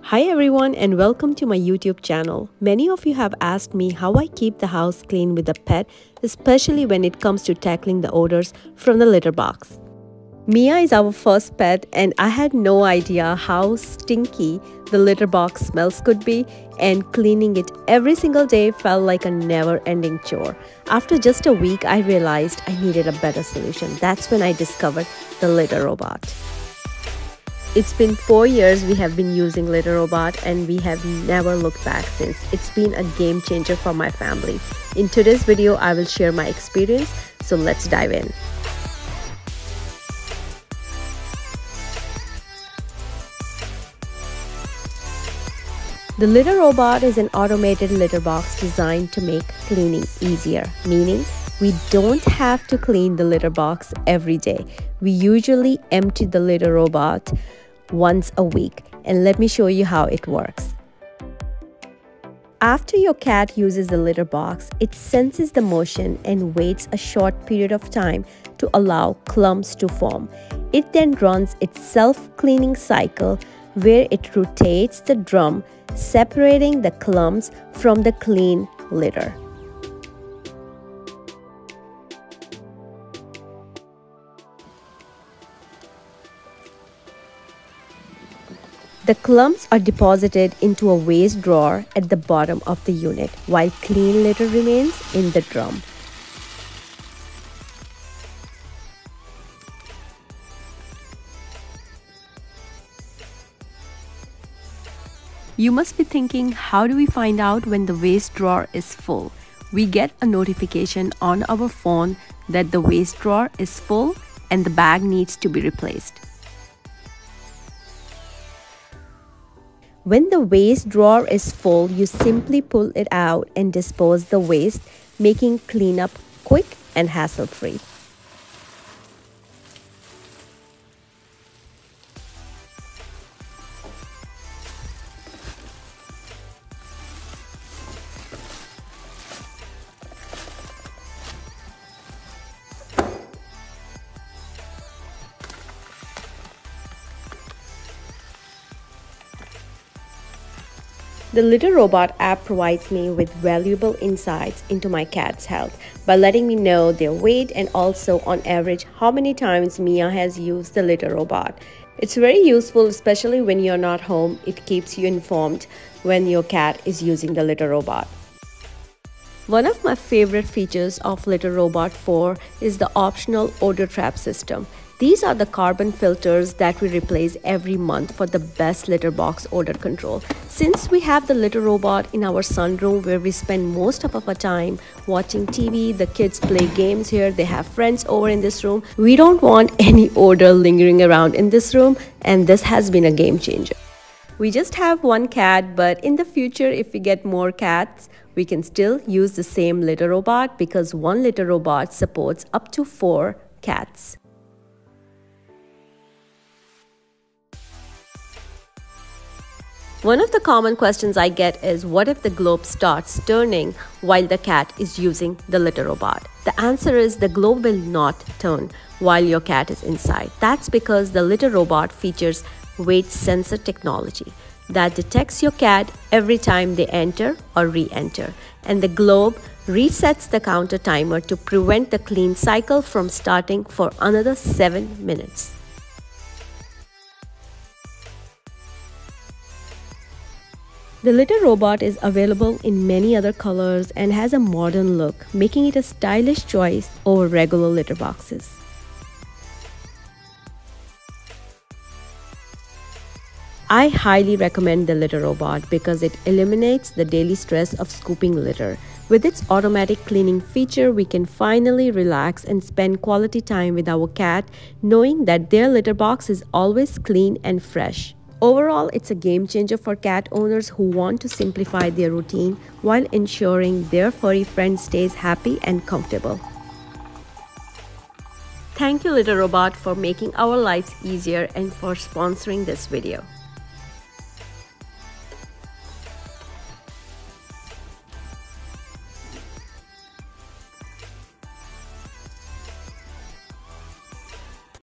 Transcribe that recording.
Hi everyone and welcome to my YouTube channel. Many of you have asked me how I keep the house clean with a pet, especially when it comes to tackling the odors from the litter box. Mia is our first pet and I had no idea how stinky the litter box smells could be, and cleaning it every single day felt like a never-ending chore. After just a week, I realized I needed a better solution. That's when I discovered the LitterRobot. It's been 4 years we have been using LitterRobot and we have never looked back since. It's been a game changer for my family. In today's video, I will share my experience, so let's dive in. The LitterRobot is an automated litter box designed to make cleaning easier, meaning we don't have to clean the litter box every day. We usually empty the LitterRobot once a week, and let me show you how it works. After your cat uses the litter box, it senses the motion and waits a short period of time to allow clumps to form. It then runs its self-cleaning cycle where it rotates the drum, separating the clumps from the clean litter. The clumps are deposited into a waste drawer at the bottom of the unit, while clean litter remains in the drum. You must be thinking, how do we find out when the waste drawer is full? We get a notification on our phone that the waste drawer is full and the bag needs to be replaced. When the waste drawer is full, you simply pull it out and dispose the waste, making cleanup quick and hassle-free. The LitterRobot app provides me with valuable insights into my cat's health by letting me know their weight and also on average how many times Mia has used the LitterRobot. It's very useful, especially when you're not home. It keeps you informed when your cat is using the LitterRobot. One of my favorite features of LitterRobot 4 is the optional odor trap system. These are the carbon filters that we replace every month for the best litter box odor control. Since we have the LitterRobot in our sunroom where we spend most of our time watching TV, the kids play games here, they have friends over in this room, we don't want any odor lingering around in this room, and this has been a game changer. We just have one cat, but in the future, if we get more cats, we can still use the same LitterRobot because one LitterRobot supports up to 4 cats. One of the common questions I get is, what if the globe starts turning while the cat is using the LitterRobot? The answer is the globe will not turn while your cat is inside. That's because the LitterRobot features weight sensor technology that detects your cat every time they enter or re-enter, and the globe resets the counter timer to prevent the clean cycle from starting for another 7 minutes. The LitterRobot is available in many other colors and has a modern look, making it a stylish choice over regular litter boxes. I highly recommend the LitterRobot because it eliminates the daily stress of scooping litter. With its automatic cleaning feature, we can finally relax and spend quality time with our cat, knowing that their litter box is always clean and fresh. Overall, it's a game changer for cat owners who want to simplify their routine while ensuring their furry friend stays happy and comfortable. Thank you, LitterRobot, for making our lives easier and for sponsoring this video.